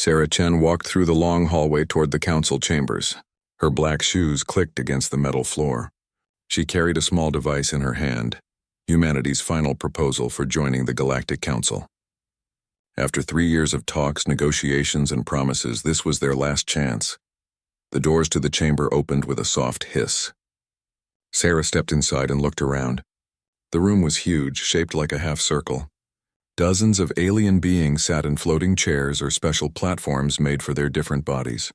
Sarah Chen walked through the long hallway toward the council chambers. Her black shoes clicked against the metal floor. She carried a small device in her hand, humanity's final proposal for joining the Galactic Council. After 3 years of talks, negotiations, and promises, this was their last chance. The doors to the chamber opened with a soft hiss. Sarah stepped inside and looked around. The room was huge, shaped like a half-circle. Dozens of alien beings sat in floating chairs or special platforms made for their different bodies.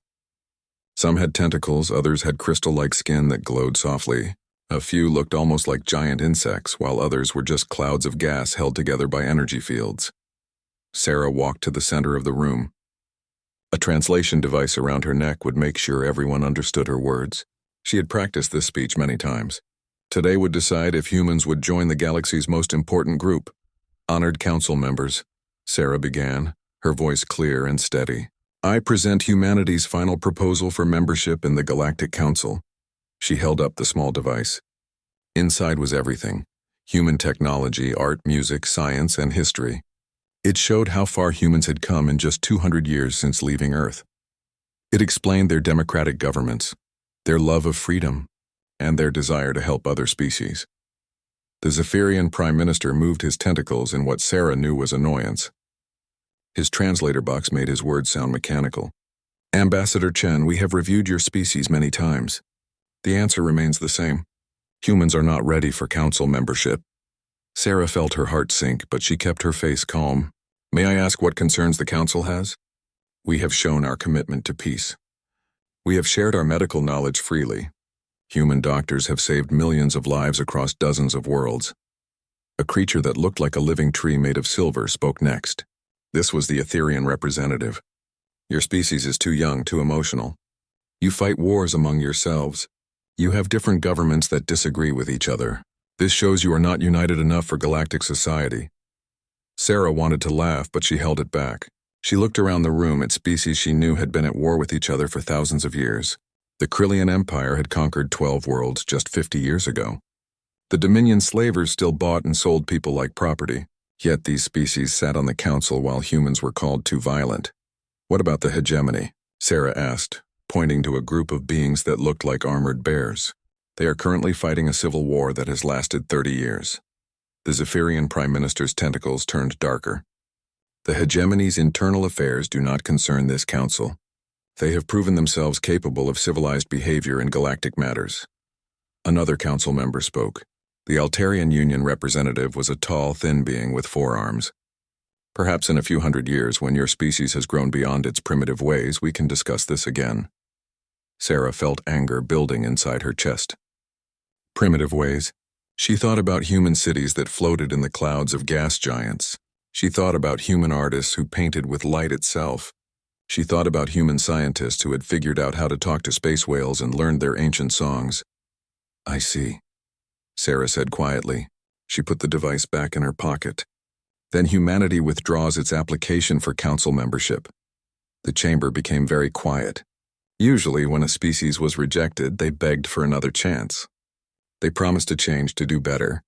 Some had tentacles, others had crystal-like skin that glowed softly. A few looked almost like giant insects, while others were just clouds of gas held together by energy fields. Sarah walked to the center of the room. A translation device around her neck would make sure everyone understood her words. She had practiced this speech many times. Today would decide if humans would join the galaxy's most important group. Honored council members, Sarah began, her voice clear and steady. I present humanity's final proposal for membership in the Galactic Council. She held up the small device. Inside was everything: human technology, art, music, science, and history. It showed how far humans had come in just 200 years since leaving Earth. It explained their democratic governments, their love of freedom, and their desire to help other species. The Zephyrian Prime Minister moved his tentacles in what Sarah knew was annoyance. His translator box made his words sound mechanical. Ambassador Chen, we have reviewed your species many times. The answer remains the same. Humans are not ready for council membership. Sarah felt her heart sink, but she kept her face calm. May I ask what concerns the council has? We have shown our commitment to peace. We have shared our medical knowledge freely. Human doctors have saved millions of lives across dozens of worlds. A creature that looked like a living tree made of silver spoke next. This was the Etherian representative. Your species is too young, too emotional. You fight wars among yourselves. You have different governments that disagree with each other. This shows you are not united enough for galactic society. Sarah wanted to laugh, but she held it back. She looked around the room at species she knew had been at war with each other for thousands of years. The Krillian Empire had conquered 12 worlds just 50 years ago. The Dominion slavers still bought and sold people like property, yet these species sat on the council while humans were called too violent. What about the hegemony? Sarah asked, pointing to a group of beings that looked like armored bears. They are currently fighting a civil war that has lasted 30 years. The Zephyrian Prime Minister's tentacles turned darker. The hegemony's internal affairs do not concern this council. They have proven themselves capable of civilized behavior in galactic matters. Another council member spoke. The Altarian Union representative was a tall, thin being with 4 arms. Perhaps in a few hundred years, when your species has grown beyond its primitive ways, we can discuss this again. Sarah felt anger building inside her chest. Primitive ways? She thought about human cities that floated in the clouds of gas giants. She thought about human artists who painted with light itself. She thought about human scientists who had figured out how to talk to space whales and learned their ancient songs. I see, Sarah said quietly. She put the device back in her pocket. Then humanity withdraws its application for council membership. The chamber became very quiet. Usually, when a species was rejected, they begged for another chance. They promised to change, to do better,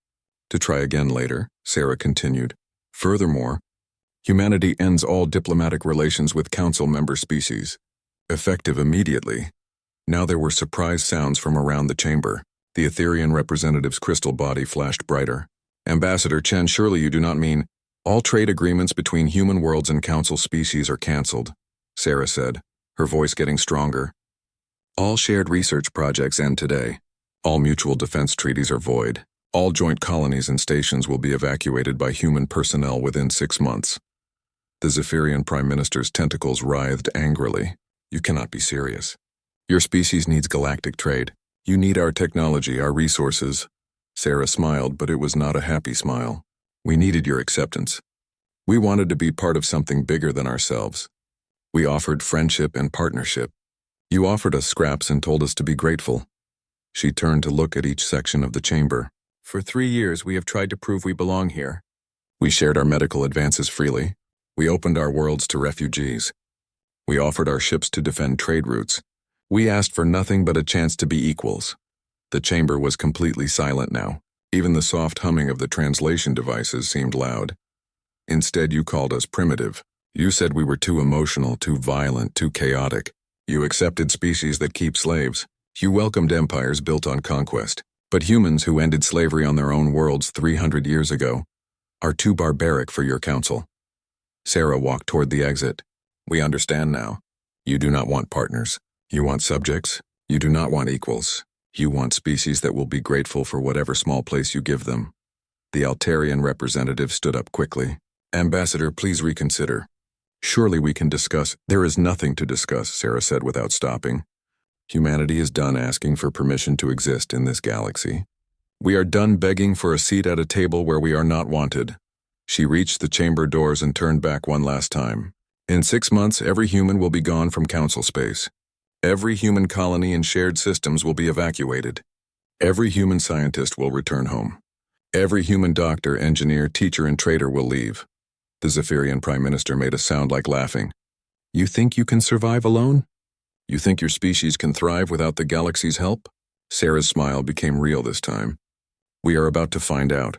to try again later, Sarah continued. Furthermore, humanity ends all diplomatic relations with council member species, effective immediately. Now there were surprise sounds from around the chamber. The Etherian representative's crystal body flashed brighter. Ambassador Chen, surely you do not mean all trade agreements between human worlds and council species are cancelled, Sarah said, her voice getting stronger. All shared research projects end today. All mutual defense treaties are void. All joint colonies and stations will be evacuated by human personnel within 6 months. The Zephyrian Prime Minister's tentacles writhed angrily. You cannot be serious. Your species needs galactic trade. You need our technology, our resources. Sarah smiled, but it was not a happy smile. We needed your acceptance. We wanted to be part of something bigger than ourselves. We offered friendship and partnership. You offered us scraps and told us to be grateful. She turned to look at each section of the chamber. For 3 years, we have tried to prove we belong here. We shared our medical advances freely. We opened our worlds to refugees. We offered our ships to defend trade routes. We asked for nothing but a chance to be equals. The chamber was completely silent now. Even the soft humming of the translation devices seemed loud. Instead, you called us primitive. You said we were too emotional, too violent, too chaotic. You accepted species that keep slaves. You welcomed empires built on conquest. But humans who ended slavery on their own worlds 300 years ago are too barbaric for your council. Sarah walked toward the exit. We understand now. You do not want partners. You want subjects. You do not want equals. You want species that will be grateful for whatever small place you give them. The Altarian representative stood up quickly. Ambassador, please reconsider. Surely we can discuss. There is nothing to discuss, Sarah said without stopping. Humanity is done asking for permission to exist in this galaxy. We are done begging for a seat at a table where we are not wanted. She reached the chamber doors and turned back one last time. In 6 months, every human will be gone from council space. Every human colony and shared systems will be evacuated. Every human scientist will return home. Every human doctor, engineer, teacher, and trader will leave. The Zephyrian Prime Minister made a sound like laughing. You think you can survive alone? You think your species can thrive without the galaxy's help? Sarah's smile became real this time. We are about to find out.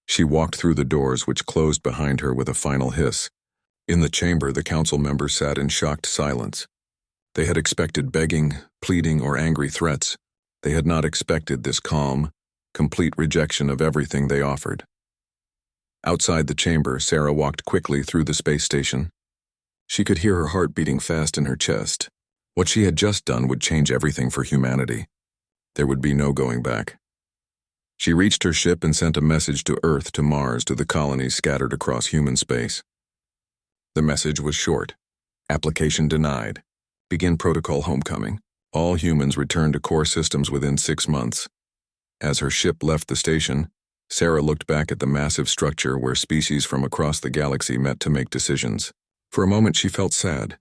She walked through the doors, which closed behind her with a final hiss. In the chamber, the council members sat in shocked silence. They had expected begging, pleading, or angry threats. They had not expected this calm, complete rejection of everything they offered. Outside the chamber, Sarah walked quickly through the space station. She could hear her heart beating fast in her chest. What she had just done would change everything for humanity. There would be no going back. She reached her ship and sent a message to Earth, to Mars, to the colonies scattered across human space. The message was short. Application denied. Begin protocol homecoming. All humans return to core systems within 6 months. As her ship left the station, Sarah looked back at the massive structure where species from across the galaxy met to make decisions. For a moment she felt sad.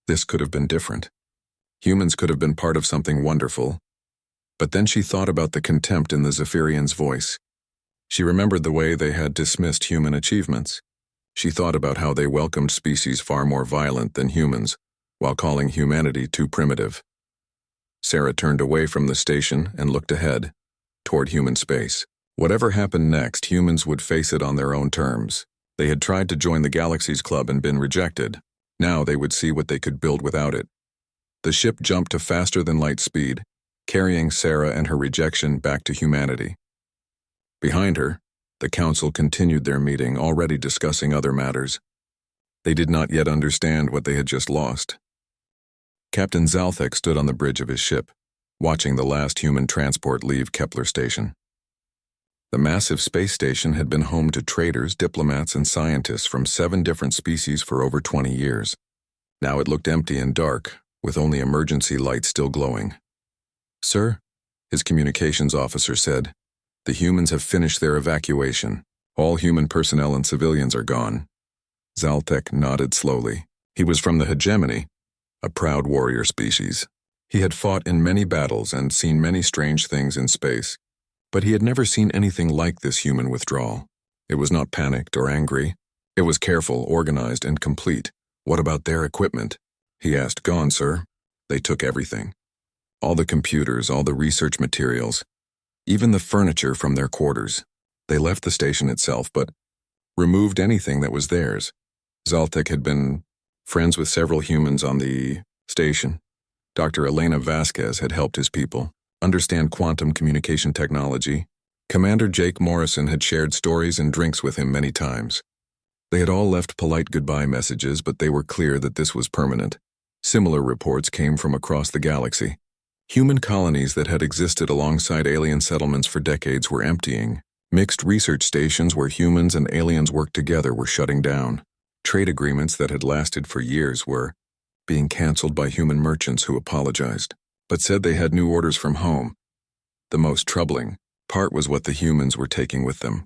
This could have been different. Humans could have been part of something wonderful. But then she thought about the contempt in the Zephyrian's voice. She remembered the way they had dismissed human achievements. She thought about how they welcomed species far more violent than humans, while calling humanity too primitive. Sarah turned away from the station and looked ahead, toward human space. Whatever happened next, humans would face it on their own terms. They had tried to join the Galaxy's Club and been rejected. Now they would see what they could build without it. The ship jumped to faster-than-light speed, carrying Sarah and her rejection back to humanity. Behind her, the council continued their meeting, already discussing other matters. They did not yet understand what they had just lost. Captain Zalthek stood on the bridge of his ship, watching the last human transport leave Kepler Station. The massive space station had been home to traders, diplomats, and scientists from 7 different species for over 20 years. Now it looked empty and dark, with only emergency lights still glowing. Sir, his communications officer said, the humans have finished their evacuation. All human personnel and civilians are gone. Zalthek nodded slowly. He was from the hegemony, a proud warrior species. He had fought in many battles and seen many strange things in space, but he had never seen anything like this human withdrawal. It was not panicked or angry. It was careful, organized, and complete. What about their equipment? He asked. Gone, sir. They took everything. All the computers, all the research materials, even the furniture from their quarters. They left the station itself, but removed anything that was theirs. Zalthek had been friends with several humans on the station. Dr. Elena Vasquez had helped his people understand quantum communication technology. Commander Jake Morrison had shared stories and drinks with him many times. They had all left polite goodbye messages, but they were clear that this was permanent. Similar reports came from across the galaxy. Human colonies that had existed alongside alien settlements for decades were emptying. Mixed research stations where humans and aliens worked together were shutting down. Trade agreements that had lasted for years were being canceled by human merchants who apologized, but said they had new orders from home. The most troubling part was what the humans were taking with them.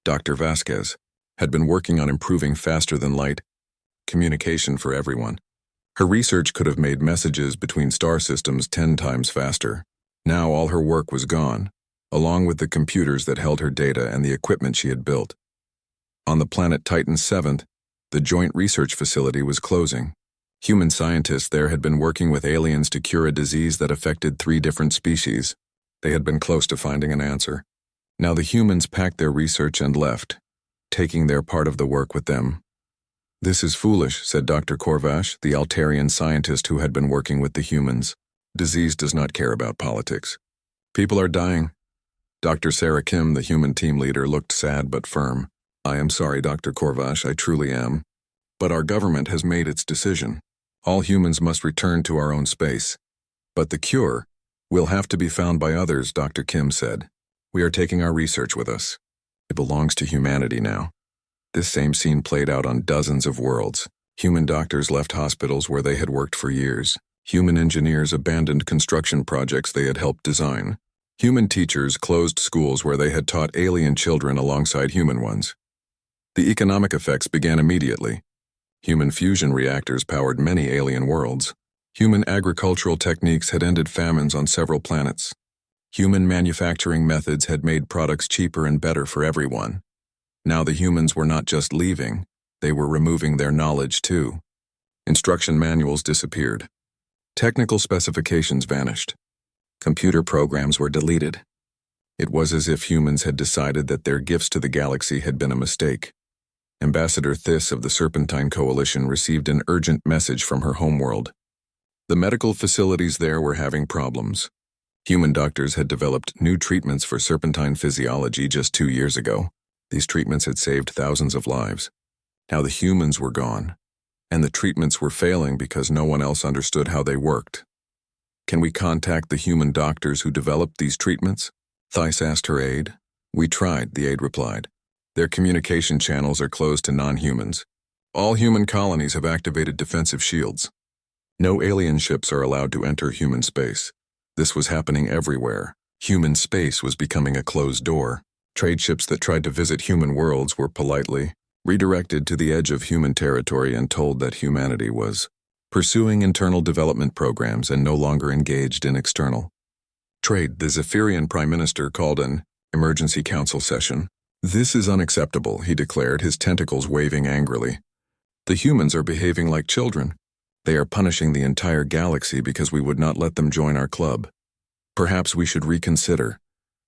Dr. Vasquez had been working on improving faster-than-light communication for everyone. Her research could have made messages between star systems 10 times faster. Now all her work was gone, along with the computers that held her data and the equipment she had built. On the planet Titan 7th, the joint research facility was closing. Human scientists there had been working with aliens to cure a disease that affected 3 different species. They had been close to finding an answer. Now the humans packed their research and left, taking their part of the work with them. "This is foolish," said Dr. Korvash, the Altarian scientist who had been working with the humans. "Disease does not care about politics. People are dying." Dr. Sarah Kim, the human team leader, looked sad but firm. "I am sorry, Dr. Korvash, I truly am. But our government has made its decision. All humans must return to our own space. But the cure will have to be found by others," Dr. Kim said. "We are taking our research with us. It belongs to humanity now." This same scene played out on dozens of worlds. Human doctors left hospitals where they had worked for years. Human engineers abandoned construction projects they had helped design. Human teachers closed schools where they had taught alien children alongside human ones. The economic effects began immediately. Human fusion reactors powered many alien worlds. Human agricultural techniques had ended famines on several planets. Human manufacturing methods had made products cheaper and better for everyone. Now the humans were not just leaving, they were removing their knowledge too. Instruction manuals disappeared. Technical specifications vanished. Computer programs were deleted. It was as if humans had decided that their gifts to the galaxy had been a mistake. Ambassador Thys of the Serpentine Coalition received an urgent message from her homeworld. The medical facilities there were having problems. Human doctors had developed new treatments for serpentine physiology just 2 years ago. These treatments had saved thousands of lives. Now the humans were gone, and the treatments were failing because no one else understood how they worked. "Can we contact the human doctors who developed these treatments?" Thys asked her aide. "We tried," the aide replied. "Their communication channels are closed to non-humans. All human colonies have activated defensive shields. No alien ships are allowed to enter human space." This was happening everywhere. Human space was becoming a closed door. Trade ships that tried to visit human worlds were politely redirected to the edge of human territory and told that humanity was pursuing internal development programs and no longer engaged in external trade. The Zephyrian Prime Minister called an emergency council session. "This is unacceptable," he declared, his tentacles waving angrily. "The humans are behaving like children. They are punishing the entire galaxy because we would not let them join our club. Perhaps we should reconsider,"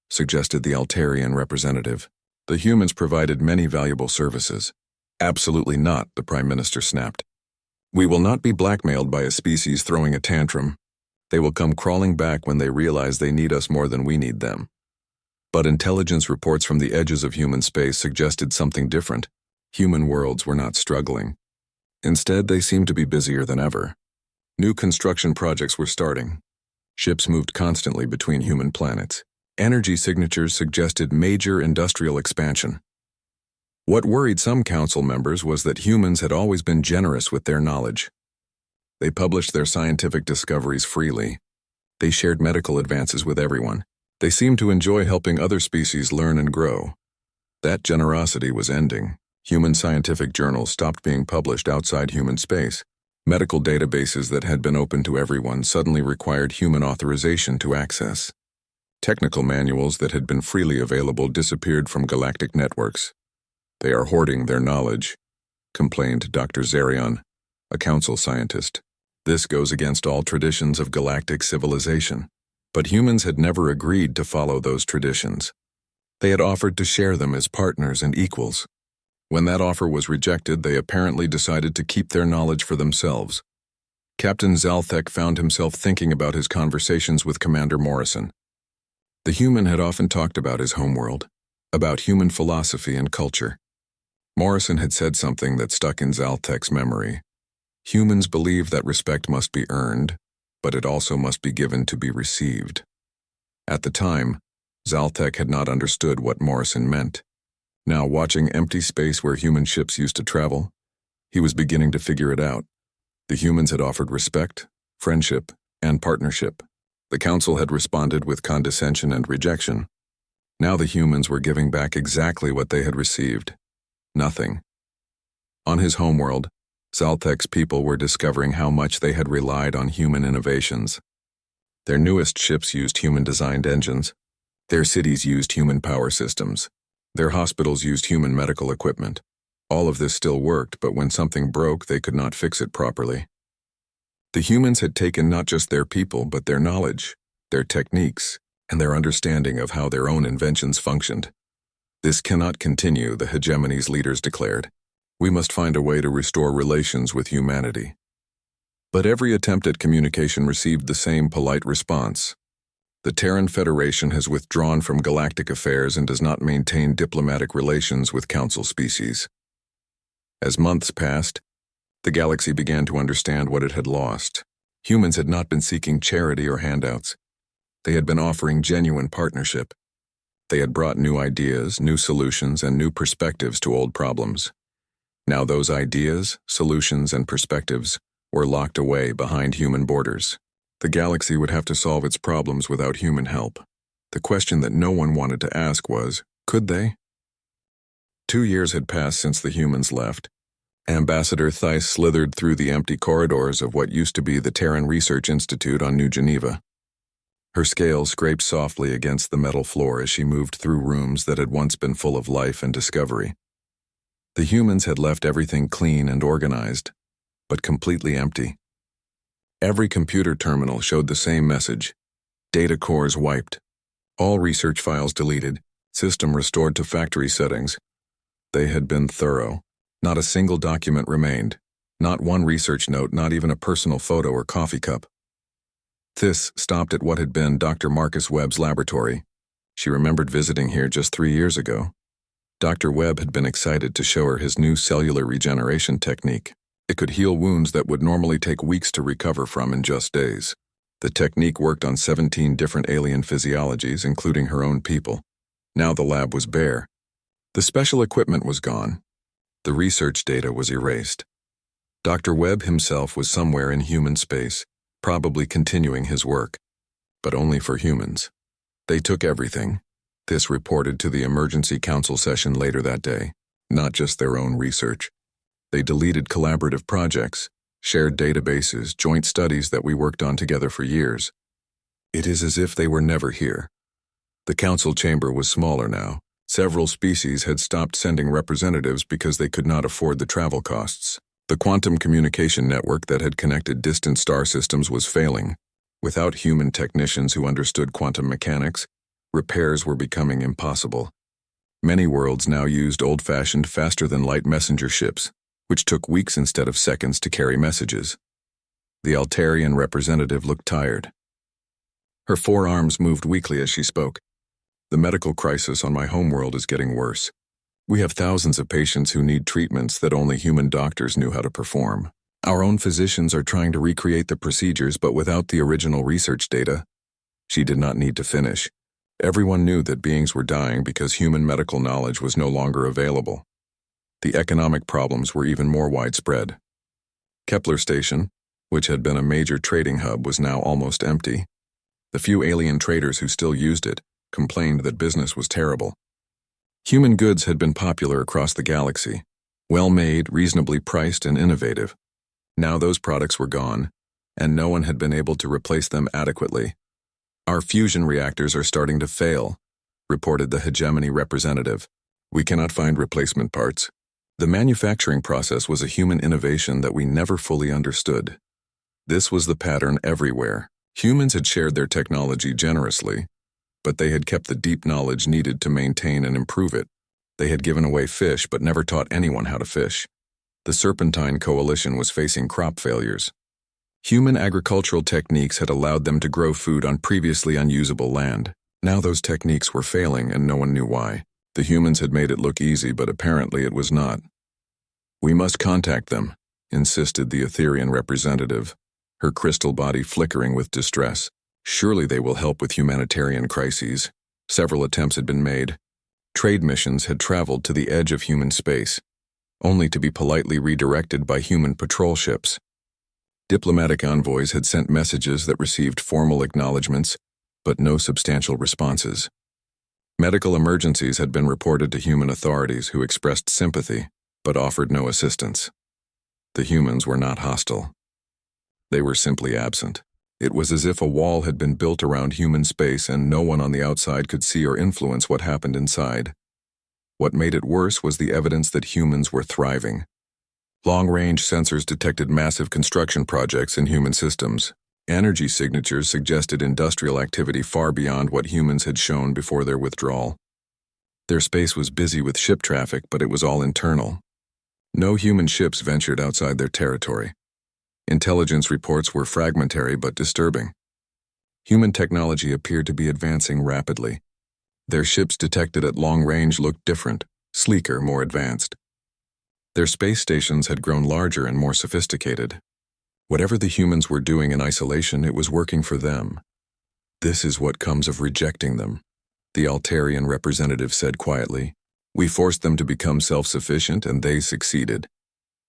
suggested the Altarian representative. "The humans provided many valuable services." "Absolutely not," the Prime Minister snapped. "We will not be blackmailed by a species throwing a tantrum. They will come crawling back when they realize they need us more than we need them." But intelligence reports from the edges of human space suggested something different. Human worlds were not struggling. Instead, they seemed to be busier than ever. New construction projects were starting. Ships moved constantly between human planets. Energy signatures suggested major industrial expansion. What worried some council members was that humans had always been generous with their knowledge. They published their scientific discoveries freely. They shared medical advances with everyone. They seemed to enjoy helping other species learn and grow. That generosity was ending. Human scientific journals stopped being published outside human space. Medical databases that had been open to everyone suddenly required human authorization to access. Technical manuals that had been freely available disappeared from galactic networks. "They are hoarding their knowledge," complained Dr. Zarion, a council scientist. "This goes against all traditions of galactic civilization." But humans had never agreed to follow those traditions. They had offered to share them as partners and equals. When that offer was rejected, they apparently decided to keep their knowledge for themselves. Captain Zalthek found himself thinking about his conversations with Commander Morrison. The human had often talked about his homeworld, about human philosophy and culture. Morrison had said something that stuck in Zalthek's memory. Humans believe that respect must be earned, but it also must be given to be received. At the time, Zalthek had not understood what Morrison meant. Now, watching empty space where human ships used to travel, he was beginning to figure it out. The humans had offered respect, friendship, and partnership. The council had responded with condescension and rejection. Now the humans were giving back exactly what they had received. Nothing. On his homeworld, Zalthek's people were discovering how much they had relied on human innovations. Their newest ships used human-designed engines. Their cities used human power systems. Their hospitals used human medical equipment. All of this still worked, but when something broke, they could not fix it properly. The humans had taken not just their people, but their knowledge, their techniques, and their understanding of how their own inventions functioned. This cannot continue, the hegemony's leaders declared. We must find a way to restore relations with humanity. But every attempt at communication received the same polite response. The Terran Federation has withdrawn from galactic affairs and does not maintain diplomatic relations with Council species. As months passed, the galaxy began to understand what it had lost. Humans had not been seeking charity or handouts. They had been offering genuine partnership. They had brought new ideas, new solutions, and new perspectives to old problems. Now those ideas, solutions, and perspectives were locked away behind human borders. The galaxy would have to solve its problems without human help. The question that no one wanted to ask was, could they? 2 years had passed since the humans left. Ambassador Theiss slithered through the empty corridors of what used to be the Terran Research Institute on New Geneva. Her scales scraped softly against the metal floor as she moved through rooms that had once been full of life and discovery. The humans had left everything clean and organized, but completely empty. Every computer terminal showed the same message: data cores wiped, all research files deleted, system restored to factory settings. They had been thorough. Not a single document remained, not one research note, not even a personal photo or coffee cup. Theiss stopped at what had been Dr. Marcus Webb's laboratory. She remembered visiting here just 3 years ago. Dr. Webb had been excited to show her his new cellular regeneration technique. It could heal wounds that would normally take weeks to recover from in just days. The technique worked on 17 different alien physiologies, including her own people. Now the lab was bare. The special equipment was gone. The research data was erased. Dr. Webb himself was somewhere in human space, probably continuing his work. But only for humans. They took everything. This reported to the emergency council session later that day. Not just their own research. They deleted collaborative projects, shared databases, joint studies that we worked on together for years. It is as if they were never here. The council chamber was smaller now. Several species had stopped sending representatives because they could not afford the travel costs. The quantum communication network that had connected distant star systems was failing. Without human technicians who understood quantum mechanics, repairs were becoming impossible. Many worlds now used old-fashioned, faster-than-light messenger ships, which took weeks instead of seconds to carry messages. The Altarian representative looked tired. Her forearms moved weakly as she spoke. The medical crisis on my homeworld is getting worse. We have thousands of patients who need treatments that only human doctors knew how to perform. Our own physicians are trying to recreate the procedures, but without the original research data. She did not need to finish. Everyone knew that beings were dying because human medical knowledge was no longer available. The economic problems were even more widespread. Kepler Station, which had been a major trading hub, was now almost empty. The few alien traders who still used it complained that business was terrible. Human goods had been popular across the galaxy, well-made, reasonably priced, and innovative. Now those products were gone, and no one had been able to replace them adequately. Our fusion reactors are starting to fail, reported the hegemony representative. We cannot find replacement parts. The manufacturing process was a human innovation that we never fully understood. This was the pattern everywhere. Humans had shared their technology generously, but they had kept the deep knowledge needed to maintain and improve it. They had given away fish but never taught anyone how to fish. The Serpentine Coalition was facing crop failures. Human agricultural techniques had allowed them to grow food on previously unusable land. Now those techniques were failing and no one knew why. The humans had made it look easy, but apparently it was not. We must contact them, insisted the Etherian representative, her crystal body flickering with distress. Surely they will help with humanitarian crises. Several attempts had been made. Trade missions had traveled to the edge of human space, only to be politely redirected by human patrol ships. Diplomatic envoys had sent messages that received formal acknowledgments, but no substantial responses. Medical emergencies had been reported to human authorities who expressed sympathy, but offered no assistance. The humans were not hostile. They were simply absent. It was as if a wall had been built around human space and no one on the outside could see or influence what happened inside. What made it worse was the evidence that humans were thriving. Long-range sensors detected massive construction projects in human systems. Energy signatures suggested industrial activity far beyond what humans had shown before their withdrawal. Their space was busy with ship traffic, but it was all internal. No human ships ventured outside their territory. Intelligence reports were fragmentary but disturbing. Human technology appeared to be advancing rapidly. Their ships detected at long range looked different, sleeker, more advanced. Their space stations had grown larger and more sophisticated. Whatever the humans were doing in isolation, it was working for them. This is what comes of rejecting them, the Altarian representative said quietly. We forced them to become self-sufficient, and they succeeded.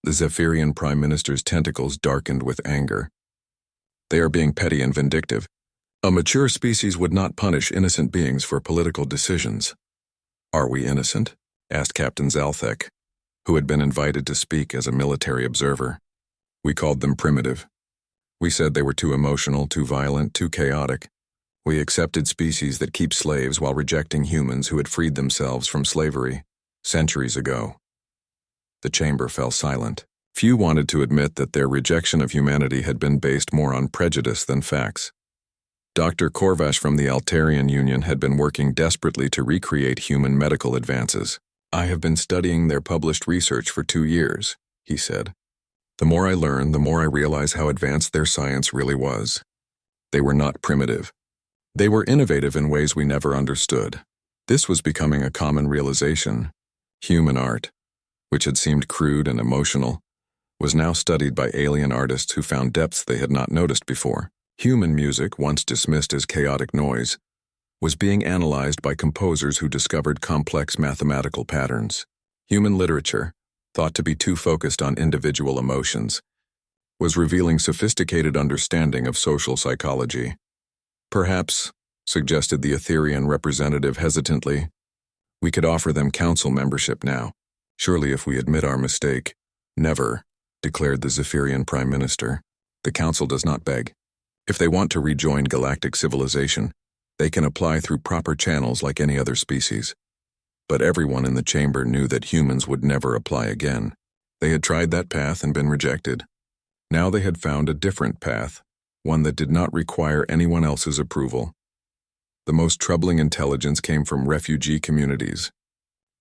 The Zephyrian Prime Minister's tentacles darkened with anger. They are being petty and vindictive. A mature species would not punish innocent beings for political decisions. Are we innocent? Asked Captain Zalthek, who had been invited to speak as a military observer. We called them primitive. We said they were too emotional, too violent, too chaotic. We accepted species that keep slaves while rejecting humans who had freed themselves from slavery centuries ago. The chamber fell silent. Few wanted to admit that their rejection of humanity had been based more on prejudice than facts. Dr. Korvash from the Altarian Union had been working desperately to recreate human medical advances. I have been studying their published research for 2 years, he said. The more I learn, the more I realize how advanced their science really was. They were not primitive. They were innovative in ways we never understood. This was becoming a common realization. Human art, which had seemed crude and emotional, was now studied by alien artists who found depths they had not noticed before. Human music, once dismissed as chaotic noise, was being analyzed by composers who discovered complex mathematical patterns. Human literature, thought to be too focused on individual emotions, was revealing sophisticated understanding of social psychology. Perhaps, suggested the Etherian representative hesitantly, we could offer them council membership now. Surely if we admit our mistake. Never, declared the Zephyrian Prime Minister. The council does not beg. If they want to rejoin galactic civilization, they can apply through proper channels like any other species. But everyone in the chamber knew that humans would never apply again. They had tried that path and been rejected. Now they had found a different path, one that did not require anyone else's approval. The most troubling intelligence came from refugee communities.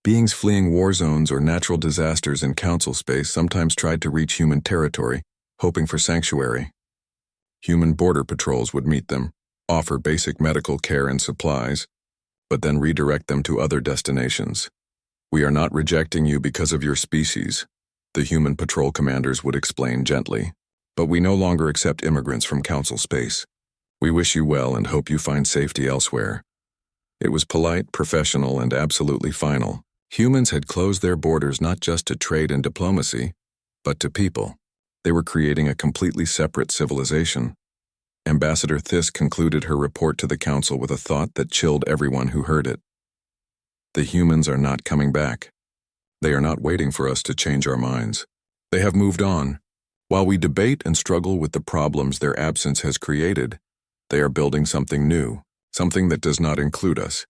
Beings fleeing war zones or natural disasters in council space sometimes tried to reach human territory, hoping for sanctuary. Human border patrols would meet them, offer basic medical care and supplies, but then redirect them to other destinations. We are not rejecting you because of your species, the human patrol commanders would explain gently, but we no longer accept immigrants from council space. We wish you well and hope you find safety elsewhere. It was polite, professional, and absolutely final. Humans had closed their borders not just to trade and diplomacy, but to people. They were creating a completely separate civilization. Ambassador Thisk concluded her report to the council with a thought that chilled everyone who heard it. The humans are not coming back. They are not waiting for us to change our minds. They have moved on. While we debate and struggle with the problems their absence has created, they are building something new, something that does not include us.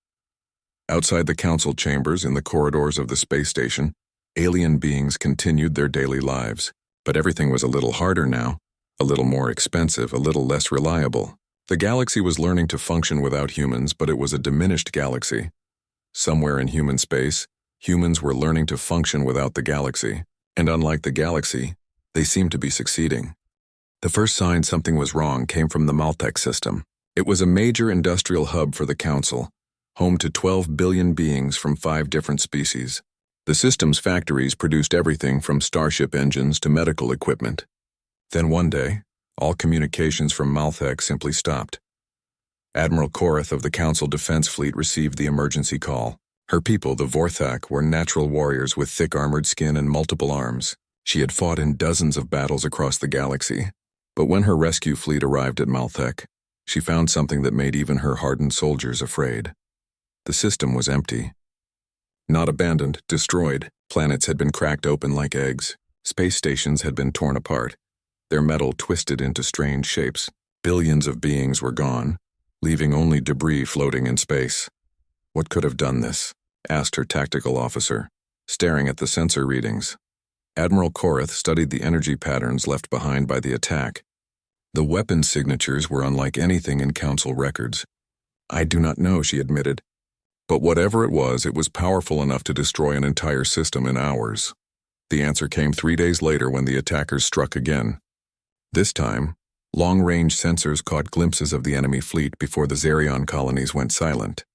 Outside the council chambers in the corridors of the space station, alien beings continued their daily lives. But everything was a little harder now, a little more expensive, a little less reliable. The galaxy was learning to function without humans, but it was a diminished galaxy. Somewhere in human space, humans were learning to function without the galaxy, and unlike the galaxy, they seemed to be succeeding. The first sign something was wrong came from the Maltec system. It was a major industrial hub for the Council, home to 12 billion beings from 5 different species. The system's factories produced everything from starship engines to medical equipment. Then one day, all communications from Maltec simply stopped. Admiral Korath of the Council Defense Fleet received the emergency call. Her people, the Vorthak, were natural warriors with thick armored skin and multiple arms. She had fought in dozens of battles across the galaxy. But when her rescue fleet arrived at Maltec, she found something that made even her hardened soldiers afraid. The system was empty. Not abandoned, destroyed. Planets had been cracked open like eggs. Space stations had been torn apart, their metal twisted into strange shapes. Billions of beings were gone, leaving only debris floating in space. What could have done this? Asked her tactical officer, staring at the sensor readings. Admiral Korath studied the energy patterns left behind by the attack. The weapon signatures were unlike anything in Council records. I do not know, she admitted. But whatever it was powerful enough to destroy an entire system in hours. The answer came 3 days later when the attackers struck again. This time, long-range sensors caught glimpses of the enemy fleet before the Xerion colonies went silent.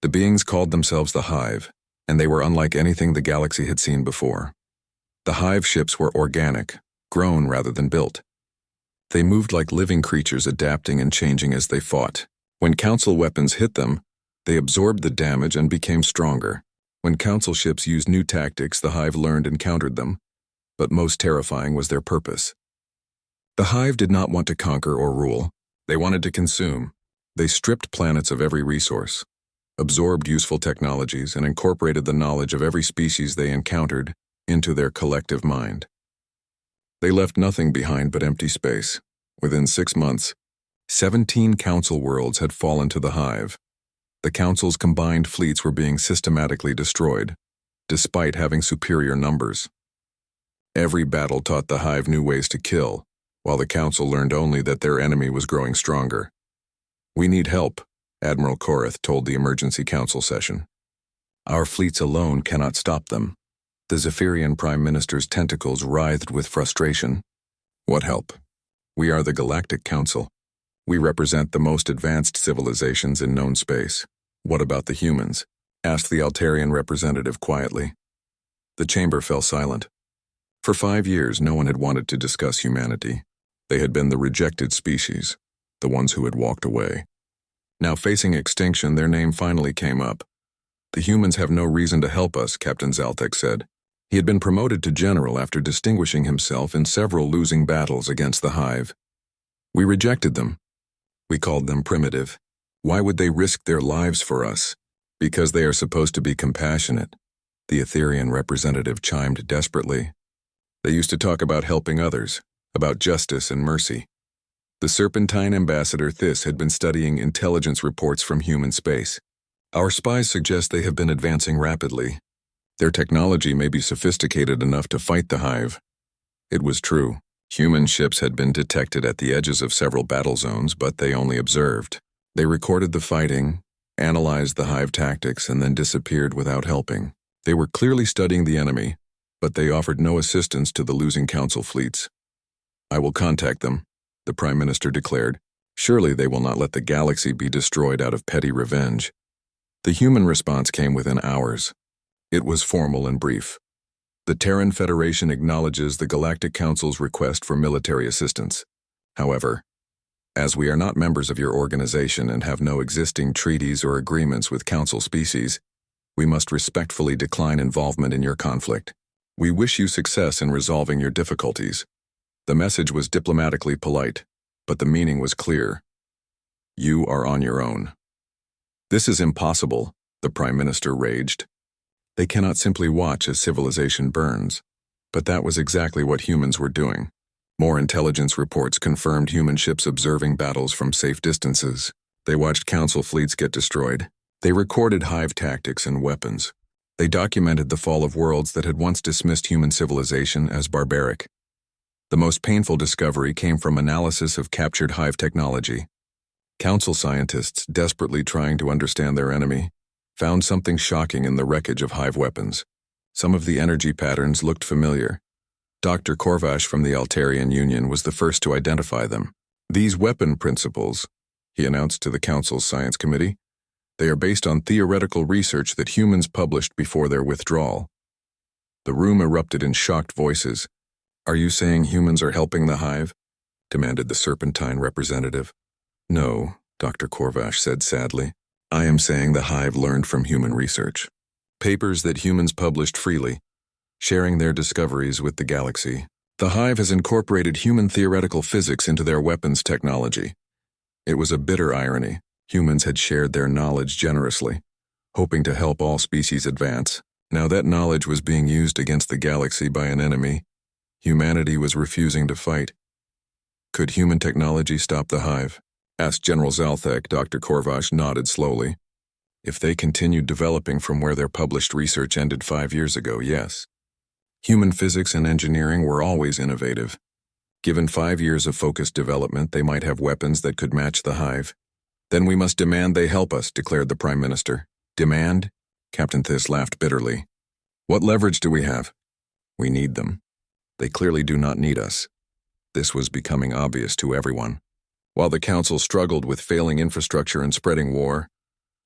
The beings called themselves the Hive, and they were unlike anything the galaxy had seen before. The Hive ships were organic, grown rather than built. They moved like living creatures, adapting and changing as they fought. When Council weapons hit them, they absorbed the damage and became stronger. When Council ships used new tactics, the Hive learned and countered them, but most terrifying was their purpose. The Hive did not want to conquer or rule. They wanted to consume. They stripped planets of every resource, absorbed useful technologies, and incorporated the knowledge of every species they encountered into their collective mind. They left nothing behind but empty space. Within 6 months, 17 Council worlds had fallen to the Hive. The Council's combined fleets were being systematically destroyed, despite having superior numbers. Every battle taught the Hive new ways to kill, while the Council learned only that their enemy was growing stronger. "We need help," Admiral Korath told the Emergency Council session. "Our fleets alone cannot stop them." The Zephyrian Prime Minister's tentacles writhed with frustration. "What help? We are the Galactic Council. We represent the most advanced civilizations in known space. What about the humans?" asked the Altarian representative quietly. The chamber fell silent. For 5 years, no one had wanted to discuss humanity. They had been the rejected species, the ones who had walked away. Now facing extinction, their name finally came up. "The humans have no reason to help us," Captain Zaltek said. He had been promoted to general after distinguishing himself in several losing battles against the Hive. "We rejected them. We called them primitive. Why would they risk their lives for us? Because they are supposed to be compassionate," the Etherean representative chimed desperately. "They used to talk about helping others, about justice and mercy." The Serpentine ambassador Thys had been studying intelligence reports from human space. "Our spies suggest they have been advancing rapidly. Their technology may be sophisticated enough to fight the Hive." It was true. Human ships had been detected at the edges of several battle zones, but they only observed. They recorded the fighting, analyzed the Hive tactics, and then disappeared without helping. They were clearly studying the enemy, but they offered no assistance to the losing Council fleets. "I will contact them," the Prime Minister declared. "Surely they will not let the galaxy be destroyed out of petty revenge." The human response came within hours. It was formal and brief. "The Terran Federation acknowledges the Galactic Council's request for military assistance. However, as we are not members of your organization and have no existing treaties or agreements with Council species, we must respectfully decline involvement in your conflict. We wish you success in resolving your difficulties." The message was diplomatically polite, but the meaning was clear. You are on your own. "This is impossible," the Prime Minister raged. "They cannot simply watch as civilization burns." But that was exactly what humans were doing. More intelligence reports confirmed human ships observing battles from safe distances. They watched Council fleets get destroyed. They recorded Hive tactics and weapons. They documented the fall of worlds that had once dismissed human civilization as barbaric. The most painful discovery came from analysis of captured Hive technology. Council scientists, desperately trying to understand their enemy, found something shocking in the wreckage of Hive weapons. Some of the energy patterns looked familiar. Dr. Korvash from the Altarian Union was the first to identify them. "These weapon principles," he announced to the Council's Science Committee, "they are based on theoretical research that humans published before their withdrawal." The room erupted in shocked voices. "Are you saying humans are helping the Hive?" demanded the Serpentine representative. "No," Dr. Korvash said sadly. "I am saying the Hive learned from human research. Papers that humans published freely, sharing their discoveries with the galaxy. The Hive has incorporated human theoretical physics into their weapons technology." It was a bitter irony. Humans had shared their knowledge generously, hoping to help all species advance. Now that knowledge was being used against the galaxy by an enemy humanity was refusing to fight. "Could human technology stop the Hive?" asked General Zalthek. Dr. Korvash nodded slowly. "If they continued developing from where their published research ended 5 years ago, yes. Human physics and engineering were always innovative. Given 5 years of focused development, they might have weapons that could match the Hive. Then we must demand they help us," declared the Prime Minister. "Demand?" Captain Thys laughed bitterly. "What leverage do we have? We need them. They clearly do not need us. This was becoming obvious to everyone. While the Council struggled with failing infrastructure and spreading war,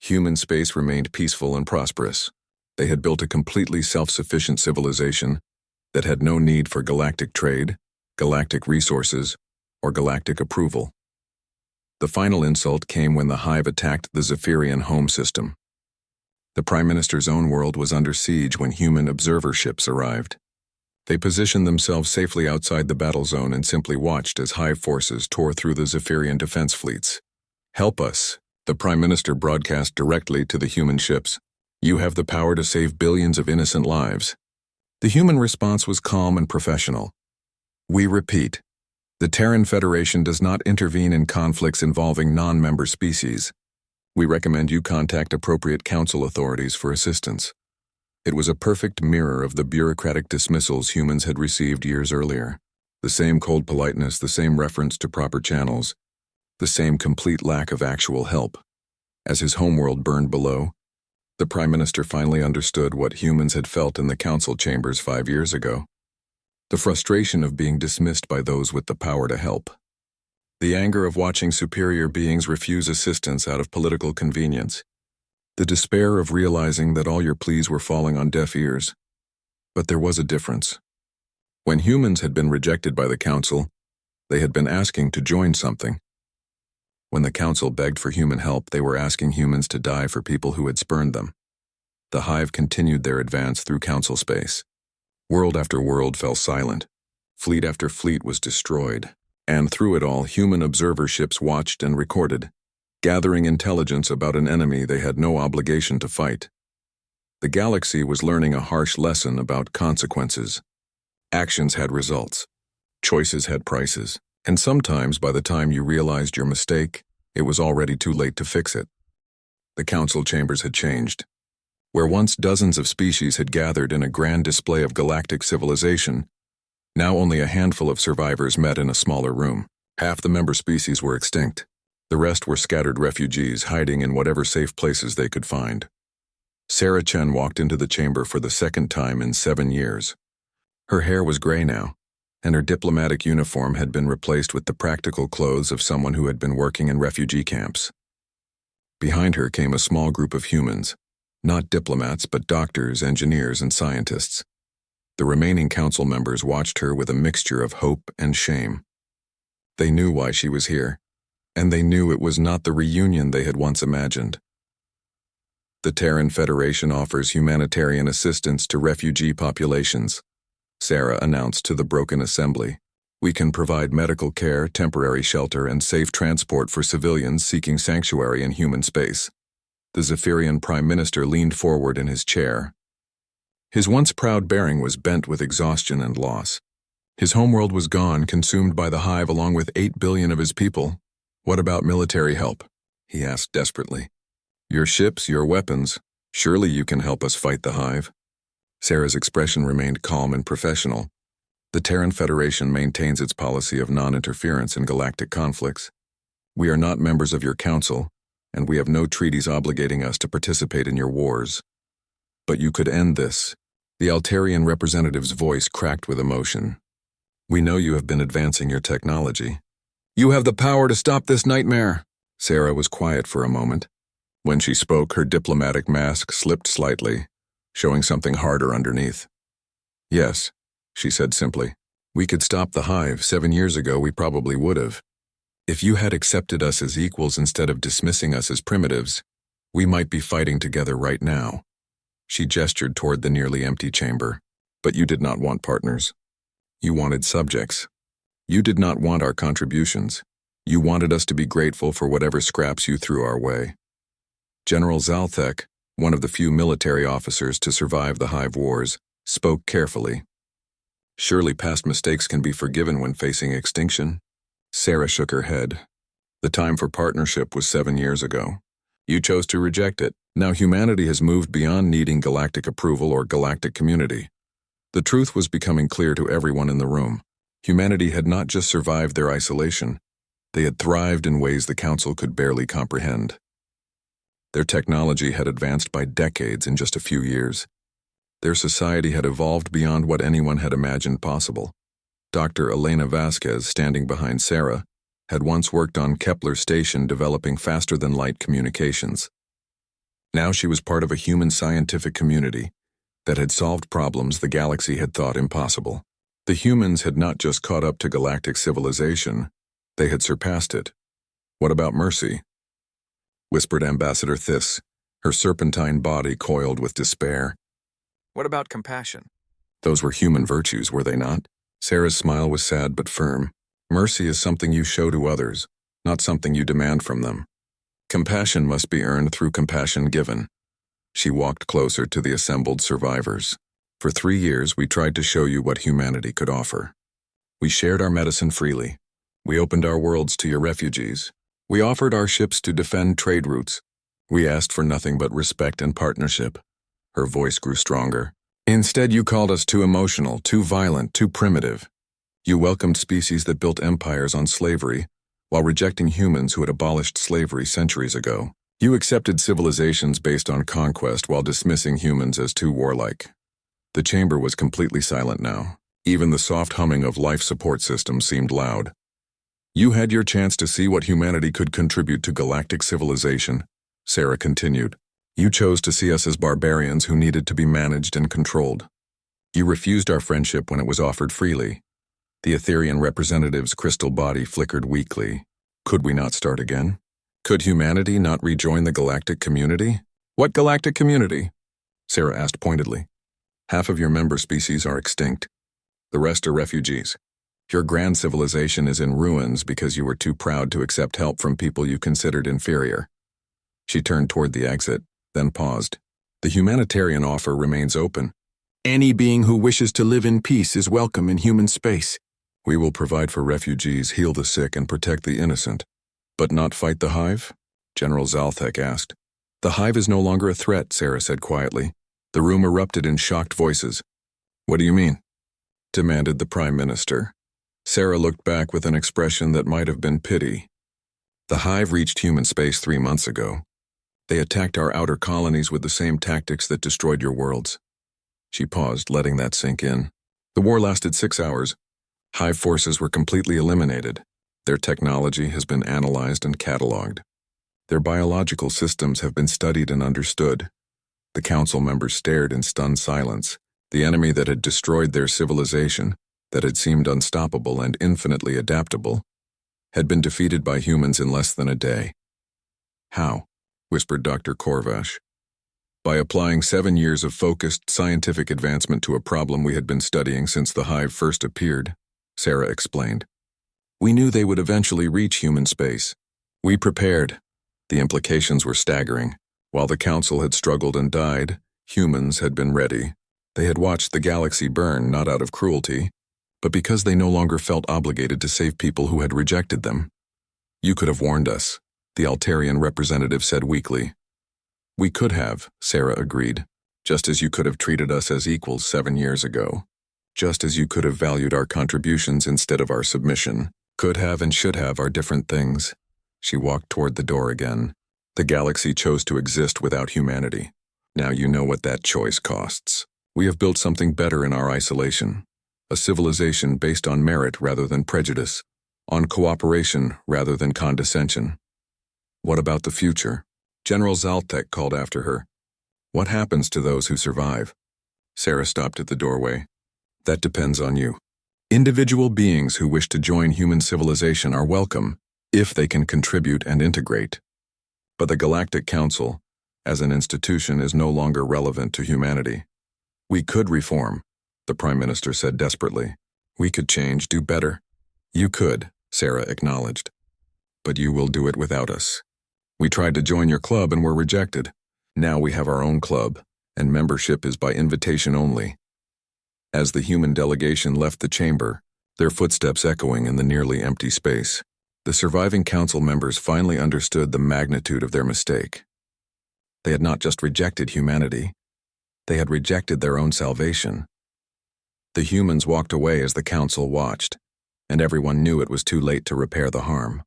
human space remained peaceful and prosperous. They had built a completely self-sufficient civilization that had no need for galactic trade, galactic resources, or galactic approval. The final insult came when the Hive attacked the Zephyrian home system. The Prime Minister's own world was under siege when human observer ships arrived. They positioned themselves safely outside the battle zone and simply watched as Hive forces tore through the Zephyrian defense fleets. "Help us," the Prime Minister broadcast directly to the human ships. "You have the power to save billions of innocent lives." The human response was calm and professional. "We repeat, the Terran Federation does not intervene in conflicts involving non-member species. We recommend you contact appropriate council authorities for assistance." It was a perfect mirror of the bureaucratic dismissals humans had received years earlier. The same cold politeness, the same reference to proper channels, the same complete lack of actual help. As his homeworld burned below, the Prime Minister finally understood what humans had felt in the council chambers 5 years ago. The frustration of being dismissed by those with the power to help. The anger of watching superior beings refuse assistance out of political convenience. The despair of realizing that all your pleas were falling on deaf ears. But there was a difference. When humans had been rejected by the Council, they had been asking to join something. When the Council begged for human help, they were asking humans to die for people who had spurned them. The Hive continued their advance through Council space. World after world fell silent. Fleet after fleet was destroyed. And through it all, human observer ships watched and recorded, gathering intelligence about an enemy they had no obligation to fight. The galaxy was learning a harsh lesson about consequences. Actions had results. Choices had prices. And sometimes, by the time you realized your mistake, it was already too late to fix it. The council chambers had changed. Where once dozens of species had gathered in a grand display of galactic civilization, now only a handful of survivors met in a smaller room. Half the member species were extinct. The rest were scattered refugees hiding in whatever safe places they could find. Sarah Chen walked into the chamber for the second time in 7 years. Her hair was gray now, and her diplomatic uniform had been replaced with the practical clothes of someone who had been working in refugee camps. Behind her came a small group of humans, not diplomats but doctors, engineers, and scientists. The remaining council members watched her with a mixture of hope and shame. They knew why she was here, and they knew it was not the reunion they had once imagined. The Terran Federation offers humanitarian assistance to refugee populations, Sarah announced to the broken assembly. "We can provide medical care, temporary shelter, and safe transport for civilians seeking sanctuary in human space." The Zephyrian Prime Minister leaned forward in his chair. His once proud bearing was bent with exhaustion and loss. His homeworld was gone, consumed by the Hive along with 8 billion of his people. "What about military help?" he asked desperately. "Your ships, your weapons. Surely you can help us fight the Hive." Sarah's expression remained calm and professional. "The Terran Federation maintains its policy of non-interference in galactic conflicts. We are not members of your council, and we have no treaties obligating us to participate in your wars. But you could end this." The Altarian representative's voice cracked with emotion. "We know you have been advancing your technology. You have the power to stop this nightmare." Sarah was quiet for a moment. When she spoke, her diplomatic mask slipped slightly, showing something harder underneath. "Yes," she said simply. "We could stop the Hive. 7 years ago, we probably would have. If you had accepted us as equals instead of dismissing us as primitives, we might be fighting together right now." She gestured toward the nearly empty chamber. "But you did not want partners. You wanted subjects. You did not want our contributions. You wanted us to be grateful for whatever scraps you threw our way." General Zalthek, one of the few military officers to survive the Hive Wars, spoke carefully. "Surely past mistakes can be forgiven when facing extinction." Sarah shook her head. "The time for partnership was 7 years ago. You chose to reject it. Now humanity has moved beyond needing galactic approval or galactic community." The truth was becoming clear to everyone in the room. Humanity had not just survived their isolation, they had thrived in ways the Council could barely comprehend. Their technology had advanced by decades in just a few years. Their society had evolved beyond what anyone had imagined possible. Dr. Elena Vasquez, standing behind Sarah, had once worked on Kepler's station developing faster-than-light communications. Now she was part of a human scientific community that had solved problems the galaxy had thought impossible. The humans had not just caught up to galactic civilization, they had surpassed it. "What about mercy?" whispered Ambassador Thys, her serpentine body coiled with despair. What about compassion? Those were human virtues, were they not? Sarah's smile was sad but firm. Mercy is something you show to others, not something you demand from them. Compassion must be earned through compassion given. She walked closer to the assembled survivors. For 3 years, we tried to show you what humanity could offer. We shared our medicine freely. We opened our worlds to your refugees. We offered our ships to defend trade routes. We asked for nothing but respect and partnership. Her voice grew stronger. Instead, you called us too emotional, too violent, too primitive. You welcomed species that built empires on slavery, while rejecting humans who had abolished slavery centuries ago. You accepted civilizations based on conquest while dismissing humans as too warlike. The chamber was completely silent now. Even the soft humming of life support systems seemed loud. You had your chance to see what humanity could contribute to galactic civilization, Sarah continued. You chose to see us as barbarians who needed to be managed and controlled. You refused our friendship when it was offered freely. The Etherian representative's crystal body flickered weakly. Could we not start again? Could humanity not rejoin the galactic community? What galactic community? Sarah asked pointedly. Half of your member species are extinct. The rest are refugees. Your grand civilization is in ruins because you were too proud to accept help from people you considered inferior. She turned toward the exit, then paused. The humanitarian offer remains open. Any being who wishes to live in peace is welcome in human space. We will provide for refugees, heal the sick, and protect the innocent. But not fight the Hive? General Zalthek asked. The Hive is no longer a threat, Sarah said quietly. The room erupted in shocked voices. What do you mean? Demanded the Prime Minister. Sarah looked back with an expression that might have been pity. The Hive reached human space 3 months ago. They attacked our outer colonies with the same tactics that destroyed your worlds. She paused, letting that sink in. The war lasted 6 hours. Hive forces were completely eliminated. Their technology has been analyzed and cataloged. Their biological systems have been studied and understood. The council members stared in stunned silence. The enemy that had destroyed their civilization, that had seemed unstoppable and infinitely adaptable, had been defeated by humans in less than a day. How? Whispered Dr. Korvash. By applying 7 years of focused scientific advancement to a problem we had been studying since the Hive first appeared, Sarah explained. We knew they would eventually reach human space. We prepared. The implications were staggering. While the Council had struggled and died, humans had been ready. They had watched the galaxy burn, not out of cruelty, but because they no longer felt obligated to save people who had rejected them. You could have warned us, the Altarian representative said weakly. We could have, Sarah agreed, just as you could have treated us as equals 7 years ago. Just as you could have valued our contributions instead of our submission. Could have and should have are different things. She walked toward the door again. The galaxy chose to exist without humanity. Now you know what that choice costs. We have built something better in our isolation. A civilization based on merit rather than prejudice. On cooperation rather than condescension. What about the future? General Zaltek called after her. What happens to those who survive? Sarah stopped at the doorway. That depends on you. Individual beings who wish to join human civilization are welcome, if they can contribute and integrate. But the Galactic Council, as an institution, is no longer relevant to humanity. We could reform, the Prime Minister said desperately. We could change, do better. You could, Sarah acknowledged. But you will do it without us. We tried to join your club and were rejected. Now we have our own club, and membership is by invitation only. As the human delegation left the chamber, their footsteps echoing in the nearly empty space, the surviving council members finally understood the magnitude of their mistake. They had not just rejected humanity, they had rejected their own salvation. The humans walked away as the council watched, and everyone knew it was too late to repair the harm.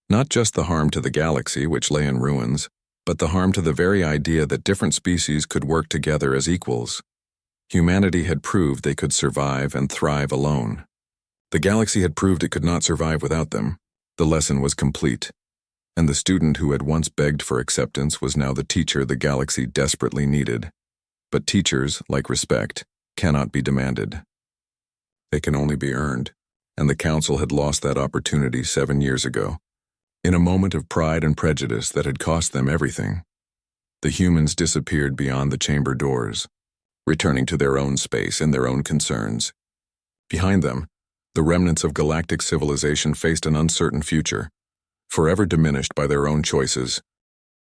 Not just the harm to the galaxy, which lay in ruins, but the harm to the very idea that different species could work together as equals. Humanity had proved they could survive and thrive alone. The galaxy had proved it could not survive without them. The lesson was complete, and the student who had once begged for acceptance was now the teacher the galaxy desperately needed. But teachers, like respect, cannot be demanded. They can only be earned, and the Council had lost that opportunity 7 years ago. In a moment of pride and prejudice that had cost them everything, the humans disappeared beyond the chamber doors, returning to their own space and their own concerns. Behind them, the remnants of galactic civilization faced an uncertain future, forever diminished by their own choices,